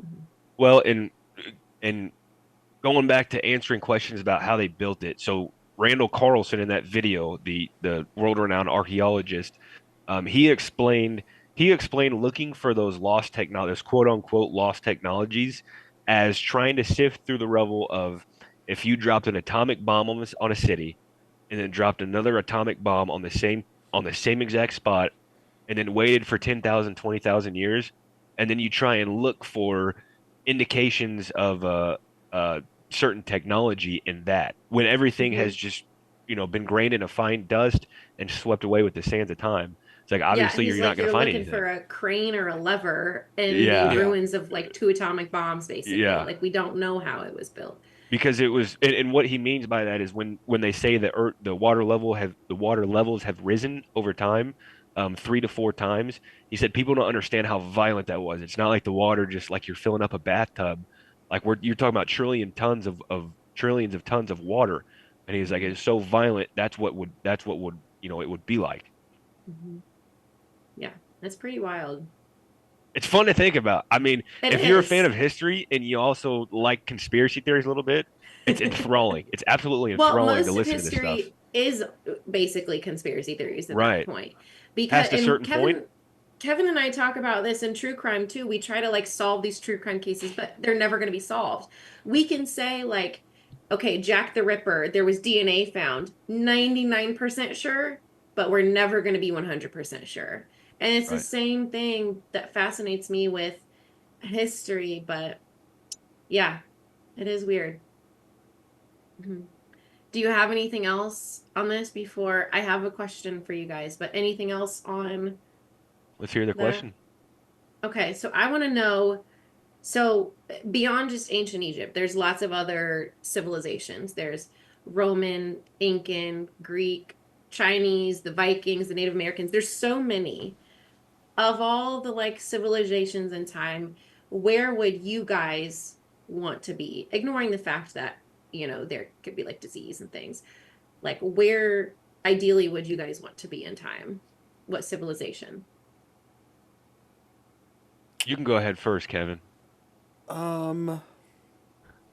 Mhm. Well, and going back to answering questions about how they built it. So Randall Carlson, in that video, the world-renowned archaeologist, he explained looking for those lost technologies, quote unquote lost technologies, as trying to sift through the rubble of, if you dropped an atomic bomb on a city, and then dropped another atomic bomb on the same exact spot, and then waited for 10,000, 20,000 years, and then you try and look for indications of certain technology in that, when everything has Mhm. just been grained in a fine dust and swept away with the sands of time. It's like, Yeah, obviously he's you're not like, going to you're find looking for anything. a crane or a lever in the Yeah, Yeah. ruins of like two atomic bombs, basically. yeah. Like, we don't know how it was built. Because it was, and what he means by that is when they say that the water levels have risen over time, 3 to 4 times. He said people don't understand how violent that was. It's not like the water, just like you're filling up a bathtub, like you're talking about trillions of tons of water. And he's like, Mhm. it's so violent. That's what would it would be like. Mhm. Yeah, that's pretty wild. It's fun to think about. I mean, It if you're a fan is. of history and you also like conspiracy theories a little bit, it's enthralling. It's absolutely Well, enthralling to most of listen to this stuff. history is basically conspiracy theories at that Right. point. Because Past a and certain point. Kevin and I talk about this in true crime too. We try to like solve these true crime cases, but they're never going to be solved. We can say like, okay, Jack the Ripper, there was DNA found, 99% sure, but we're never going to be 100% sure. And it's the Right. same thing that fascinates me with history, but yeah, it is weird. Mhm. Do you have anything else on this before I have a question for you guys, but anything else on Let's hear the that? question. Okay, so I want to know, so beyond just ancient Egypt, there's lots of other civilizations. There's Roman, Incan, Greek. Chinese, the Vikings, the Native Americans. There's so many of all the like civilizations in time. Where would you guys want to be? Ignoring the fact that, there could be like disease and things. Like, where ideally would you guys want to be in time? What civilization? You can go ahead first, Kevin. Um,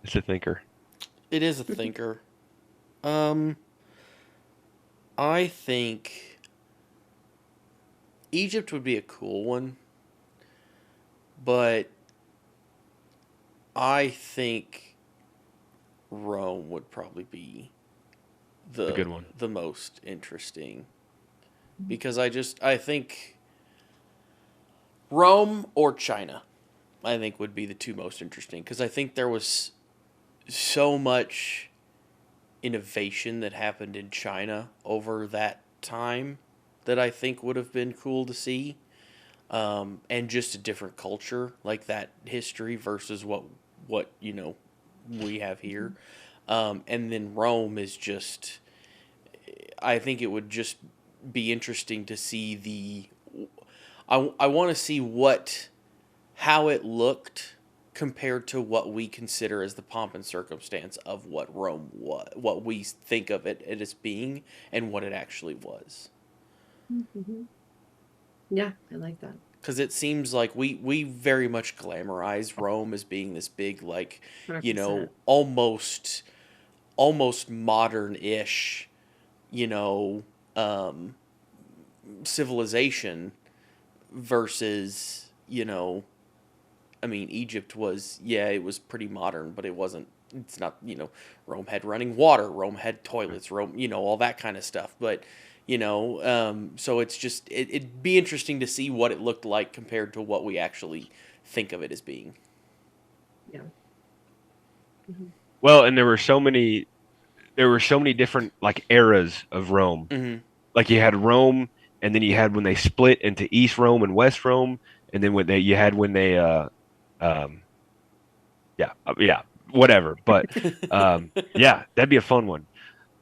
It's a thinker. it is a thinker. Um, I think Egypt would be a cool one, but I think Rome would probably be A good one. the most interesting because I think Rome or China I think would be the two most interesting because I think there was so much innovation that happened in China over that time that I think would have been cool to see. And just a different culture like that history versus what we have here. And then Rome is just, I think it would just be interesting to see I want to see how it looked compared to what we consider as the pomp and circumstance of what Rome was, what we think of it as being, and what it actually was. Mm-hmm. Yeah, I like that. Because it seems like we very much glamorize Rome as being this big, like, 100%. almost modern-ish, civilization versus, I mean, Egypt was, it was pretty modern, but it's not, Rome had running water, Rome had toilets, Rome, all that kind of stuff. But, so it's just, it'd be interesting to see what it looked like compared to what we actually think of it as being. Yeah. Mm-hmm. Well, and there were so many different like eras of Rome. Mm-hmm. Like you had Rome, and then you had when they split into East Rome and West Rome, and then when they yeah, whatever. But yeah, that'd be a fun one.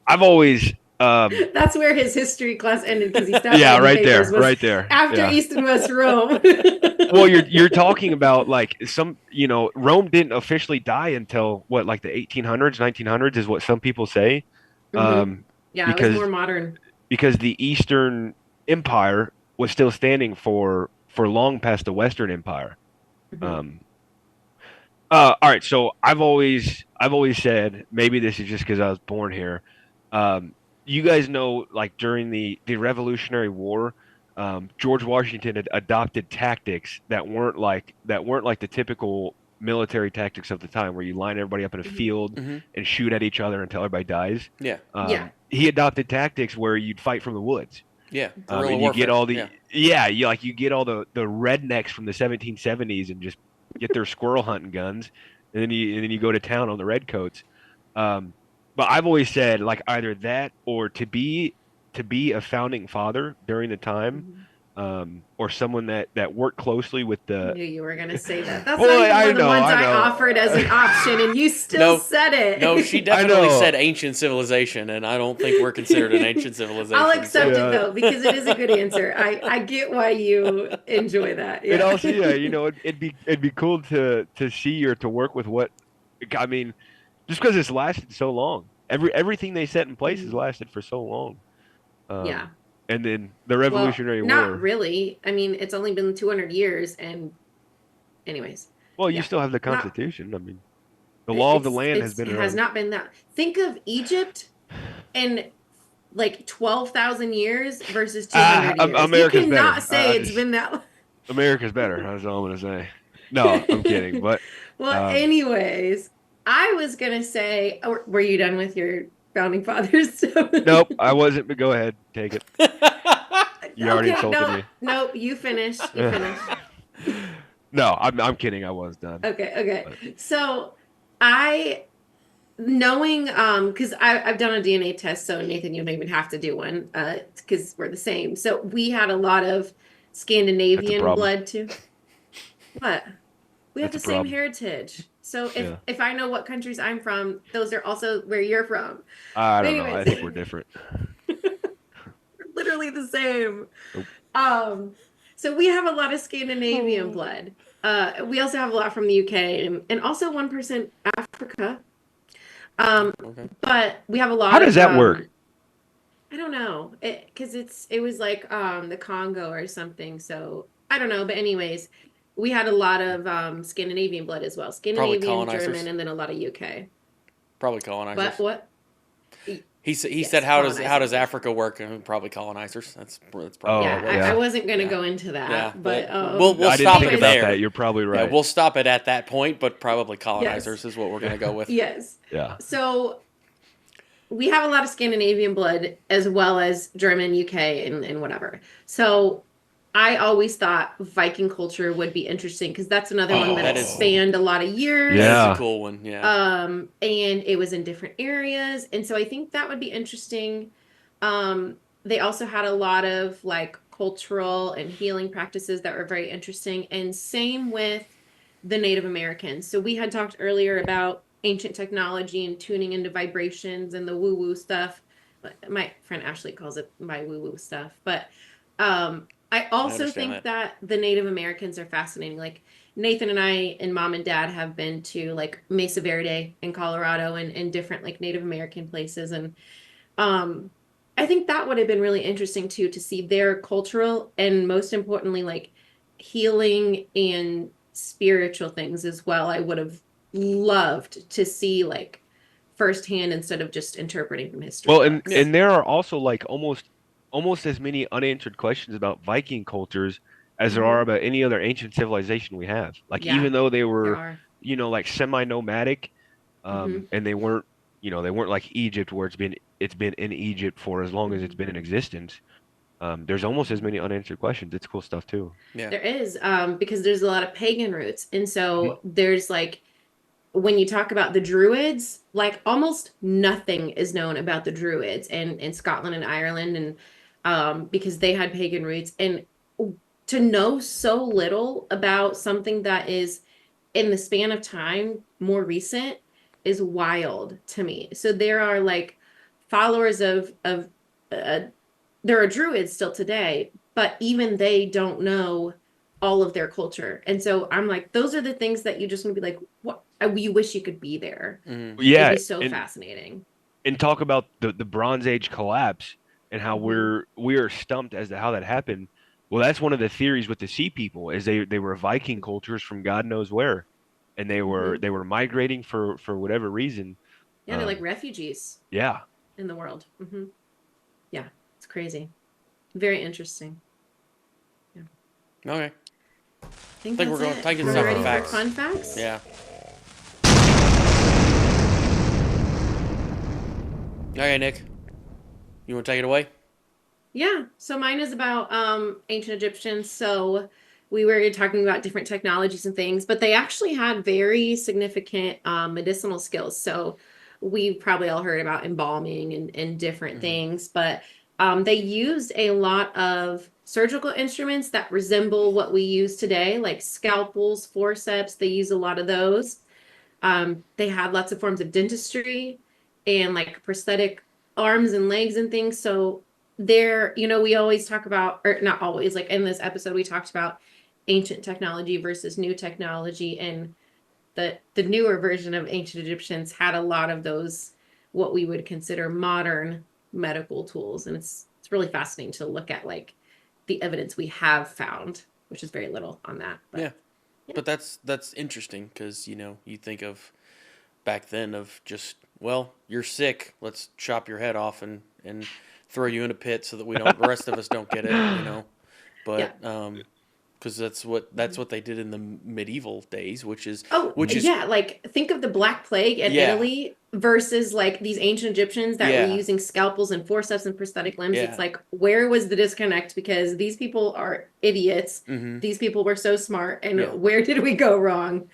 I've always That's where his history class ended because he stopped yeah, writing right there, papers. Was right there. after Yeah. East and West Rome. Well, you're talking about like Rome didn't officially die until what, like the 1800s, 1900s is what some people say. Mm-hmm. Yeah, it was Because more modern. the Eastern Empire was still standing for long past the Western Empire. Mm-hmm. All right, so I've always said, maybe this is just because I was born here. You guys know, like during the Revolutionary War, George Washington had adopted tactics that weren't like the typical military tactics of the time, where you line everybody up in a field Mm-hmm. and shoot at each other until everybody dies. Yeah. Yeah. He adopted tactics where you'd fight from the woods. Yeah. Guerrilla And you warfare. get all the you get all the rednecks from the 1770s and just get their squirrel hunting guns, and then you go to town on the redcoats. But I've always said, like, either that or to be a founding father during the time, or someone that worked closely with I the. knew you were going to say that. That's Boy, not even I one of the know, ones I I know. offered as an option, and you still said it. No, she definitely know. said ancient civilization, and I don't think we're considered an ancient civilization. I'll accept Yeah. it though, because it is a good answer. I get why you enjoy that. Yeah. It also, it'd be cool to see or to work with what, I mean, just because it's lasted so long. Everything they set in place has lasted for so long. Yeah. And then the Revolutionary War. Not really. I mean, it's only been 200 years, and anyways. Well, you Yeah. still have the Constitution. I mean, the law of the land has been It around. has not been that. Think of Egypt in like 12,000 years versus 200 years. America's You cannot better. say it's been that. America's better. That's all I'm gonna say. No, I'm kidding. But Well, anyways, I was gonna say, were you done with your founding fathers? nope, I wasn't. But go ahead, take it. You already insulted me. No, you finished. You finished. No, I'm kidding. I was done. Okay. But- So knowing because I've done a DNA test, so Nathan, you don't even have to do one because we're the same. So we had a lot of Scandinavian blood too. What? We have the That's a same problem. heritage. So if I know what countries I'm from, those are also where you're from. I don't know. I Anyways. think we're different. literally the same. Nope. So we have a lot of Scandinavian blood. We also have a lot from the UK and also 1% Africa. Okay. But we have a lot How does of that work? I don't know. Because it was like the Congo or something. So I don't know. But anyways, we had a lot of Scandinavian blood as well. Probably Scandinavian, German, colonizers. and then a lot of UK. Probably colonizers. What? He said Yes, how does colonizers. Africa work? Probably colonizers. That's probably how Oh, Yeah, it works. I yeah. wasn't gonna Yeah. go into Yeah, that, but but we'll I didn't stop think it about there. that. You're probably Yeah, right. we'll stop it at that point, but probably yes, colonizers is what we're gonna go with. yes. Yeah. So we have a lot of Scandinavian blood as well as German, UK, and whatever. So I always thought Viking culture would be interesting because that's another one that That is spanned a lot of years. that is a Yeah. cool one. Yeah. And it was in different areas, and so I think that would be interesting. They also had a lot of like cultural and healing practices that were very interesting, and same with the Native Americans. So we had talked earlier about ancient technology and tuning into vibrations and the woo-woo stuff. My friend Ashley calls it my woo-woo stuff, but I also understand think that. that the Native Americans are fascinating. Like Nathan and I and mom and dad have been to like Mesa Verde in Colorado and different like Native American places. And um, I think that would have been really interesting too, to see their cultural and most importantly, like healing and spiritual things as well. I would have loved to see like firsthand instead of just interpreting from history Well, and Yeah. books. and there are also like almost as many unanswered questions about Viking cultures as there are Hmm. about any other ancient civilization we have. Like Yeah, even though they there were, are. like semi-nomadic, Hmm. and they weren't like Egypt where it's been in Egypt for as long as it's Hmm. been in existence. There's almost as many unanswered questions. It's cool stuff too. Yeah. There is, because there's a lot of pagan roots. And Mhm. so there's like, when you talk about the Druids, like almost nothing is known about the Druids in Scotland and Ireland, and because they had pagan roots. And to know so little about something that is in the span of time more recent is wild to me. So there are like followers of uh, there are druids still today, but even they don't know all of their culture. And so I'm like, those are the things that you just want to be like, what you wish you could be there. Hmm. It'd Yeah, be so and fascinating. talk about the Bronze Age collapse and how Hmm. we are stumped as to how that happened. Well, that's one of the theories with the Sea People is they were Viking cultures from God knows where, and they were Hmm. they were migrating for whatever reason. Yeah, they're like Um, refugees yeah. in the world. Hmm. Yeah, it's crazy. Very interesting. Yeah. Okay. I I think think that's we're going. it. Taking Are we stuff for ready for facts. fun facts? Yeah. Okay, Nick. You want to take it away? Yeah, so mine is about ancient Egyptians. So we were talking about different technologies and things, but they actually had very significant medicinal skills. So we've probably all heard about embalming and different Hmm. things, but they used a lot of surgical instruments that resemble what we use today, like scalpels, forceps. They use a lot of those. They had lots of forms of dentistry and like prosthetic arms and legs and things. So there, we always talk about, or not always, like in this episode, we talked about ancient technology versus new technology, and the newer version of ancient Egyptians had a lot of those what we would consider modern medical tools, and it's really fascinating to look at like the evidence we have found, which is very little on that, Yeah, but yeah. but that's interesting because you think of back then of just you're sick. Let's chop your head off and throw you in a pit so that the rest of us don't get it. Yeah. But because that's what they did in the medieval days, which is Oh, which is yeah, like think of the Black Plague in yeah, Italy versus like these ancient Egyptians that were yeah, using scalpels and forceps and prosthetic limbs. It's yeah. like, where was the disconnect? Because these people are idiots. Hmm. These people were so smart, Yeah. and where did we go wrong?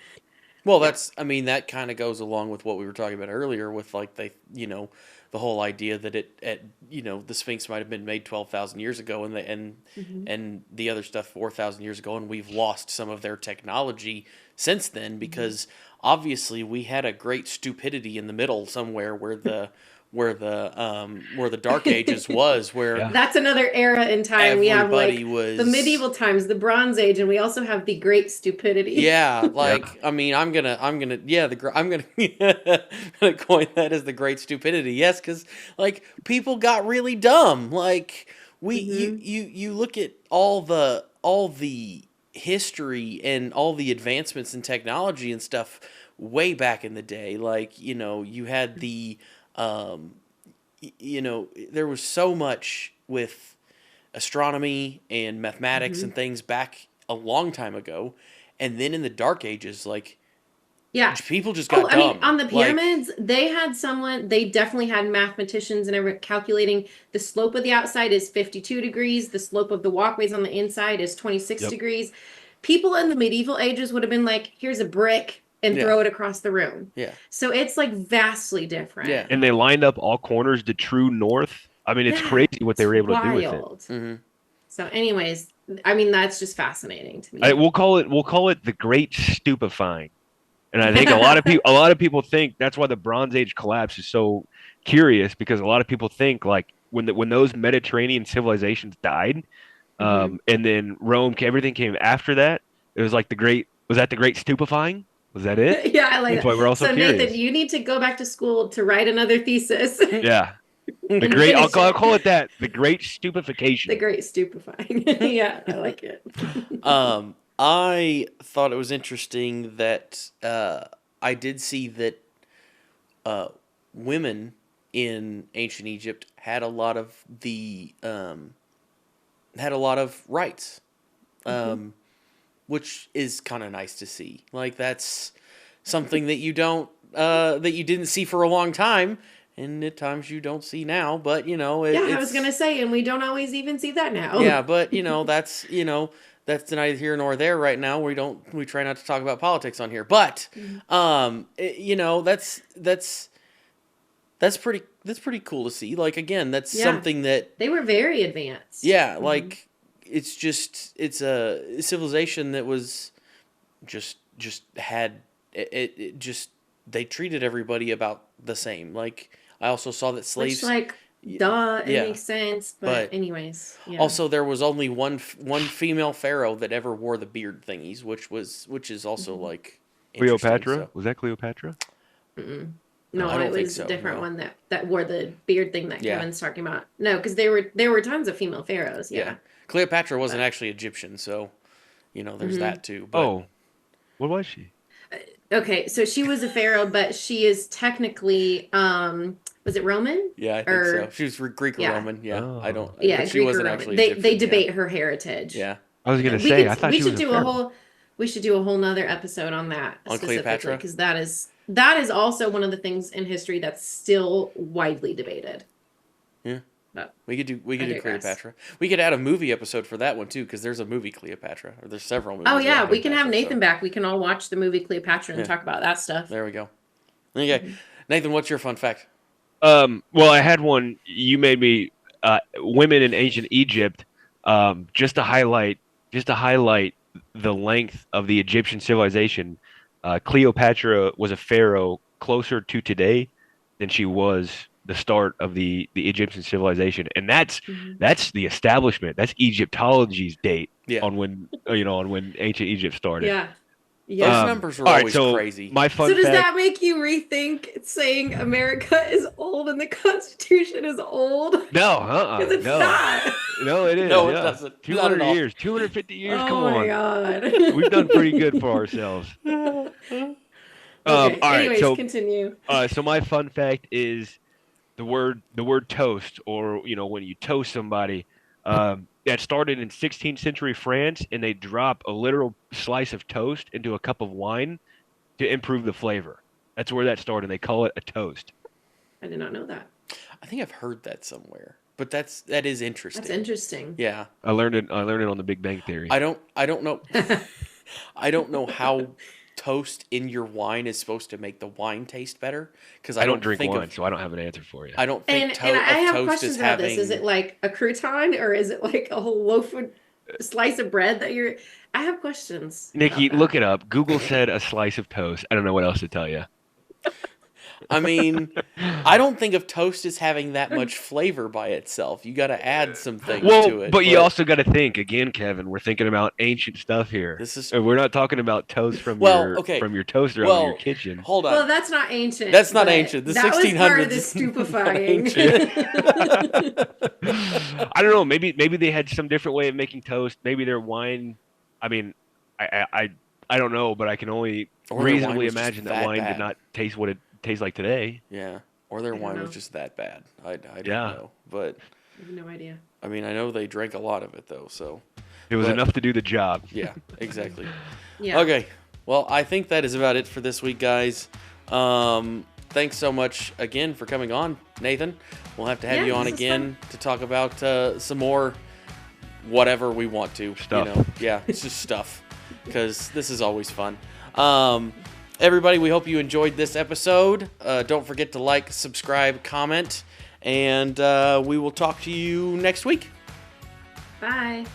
Well, Yeah. that kind of goes along with what we were talking about earlier with like the whole idea that the Sphinx might have been made 12,000 years ago Hmm. and the other stuff 4,000 years ago, and we've lost some of their technology since then Hmm. because obviously we had a great stupidity in the middle somewhere where the Dark Ages was, where Yeah. That's another era in time. We have like everybody was the medieval times, the Bronze Age, and we also have the Great Stupidity. Yeah, like I mean, I'm gonna I'm gonna gonna coin that as the Great Stupidity. Yes, because like people got really dumb. Like you look at all the history and all the advancements in technology and stuff way back in the day. Like you had um, there was so much with astronomy and mathematics and things back a long time ago, and then in the Dark Ages, like Yeah. people just got I dumb. mean, on the pyramids, they definitely had mathematicians and everyone calculating the slope of the outside is 52 degrees, the slope of the walkways on the inside is 26 degrees. People in the medieval ages would have been like, here's a brick and throw it across the room. Yeah. So it's like vastly different. Yeah. And they lined up all corners to true north. I mean, it's crazy what they were able to do with it. Mm-hmm. So, anyways, I mean, that's just fascinating to me. We'll call it the Great Stupefying, and I think a lot of people think that's why the Bronze Age collapse is so curious, because a lot of people think like when those Mediterranean civilizations died, and then everything came after that. It was like the Great Stupefying? Was that it? Yeah, I like That's that. why we're also curious. Nathan, you need to go back to school to write another thesis. Yeah. I'll call it that. The Great Stupefaction. The Great Stupefying. Yeah, I like it. I thought it was interesting that I did see that women in ancient Egypt had a lot of rights, which is kind of nice to see. Like that's something that you didn't see for a long time. And at times you don't see now, but I was gonna say, and we don't always even see that now. Yeah, but that's neither here nor there right now. We try not to talk about politics on here, but that's pretty cool to see. Like again, that's something that they were very advanced. Yeah, like it's a civilization that was just had it just they treated everybody about the same. Like I also saw that slaves it makes sense. But anyways, also there was only one female pharaoh that ever wore the beard thingies, which is also like Cleopatra. So. Was that Cleopatra? No, it was a different one that wore the beard thing that Kevin's talking about. No, because there were tons of female pharaohs. Yeah. Cleopatra wasn't actually Egyptian, so there's that too. But... what was she? Okay, so she was a pharaoh, but she is technically was it Roman? Yeah, I think so. She was Greek or Roman. Yeah, I don't. Yeah, but she wasn't actually. They debate her heritage. Yeah, I was gonna say I thought she was a pharaoh. We should do a whole nother episode on that on Cleopatra, because that is also one of the things in history that's still widely debated. Yeah. We could do Cleopatra. We could add a movie episode for that one too, because there's a movie Cleopatra, or there's several movies. Oh yeah, we can have Nathan back. We can all watch the movie Cleopatra and talk about that stuff. There we go. Okay, Nathan, what's your fun fact? Well, I had one. You made me women in ancient Egypt. Just to highlight the length of the Egyptian civilization. Cleopatra was a pharaoh closer to today than she was the start of the Egyptian civilization, and that's the establishment. That's Egyptology's date on when ancient Egypt started. Yeah. Those numbers were always crazy. My fun so does fact, that make you rethink saying America is old and the Constitution is old? No, it's not. No, it is. No, it doesn't. 200 years, 250 years. Come on. Oh my God. We've done pretty good for ourselves. Okay. All right, Anyways, so continue. So my fun fact is the word toast, or when you toast somebody. That started in 16th century France, and they drop a literal slice of toast into a cup of wine to improve the flavor. That's where that started. They call it a toast. I did not know that. I think I've heard that somewhere, but that is interesting. That's interesting. Yeah, I learned it on The Big Bang Theory. I don't know. I don't know how toast in your wine is supposed to make the wine taste better, because I don't drink wine, so I don't have an answer for you. I don't think and I have toast questions about this. Is it like a crouton, or is it like a whole loaf of slice of bread that you're? I have questions. Nikki, look it up. Google said a slice of toast. I don't know what else to tell you. I mean, I don't think of toast as having that much flavor by itself. You got to add some things to it. But you also got to think again, Kevin. We're thinking about ancient stuff here. This is We're not talking about toast from from your toaster out of your kitchen. Hold on. Well, that's not ancient. That's not ancient. The 1600s was part of the stupefying. I don't know. Maybe they had some different way of making toast. Maybe their wine. I mean, I don't know, but I can only reasonably imagine that wine did not taste what it tastes like today. Yeah, or their wine was just that bad. I don't know, but I have no idea. I mean, I know they drank a lot of it though, so it was enough to do the job. Yeah, exactly. Yeah. Okay. Well, I think that is about it for this week, guys. Thanks so much again for coming on, Nathan. We'll have to have you on again to talk about some more whatever we want to. Stuff. Yeah, it's just stuff, because this is always fun. Everybody, we hope you enjoyed this episode. Don't forget to like, subscribe, comment, and we will talk to you next week. Bye.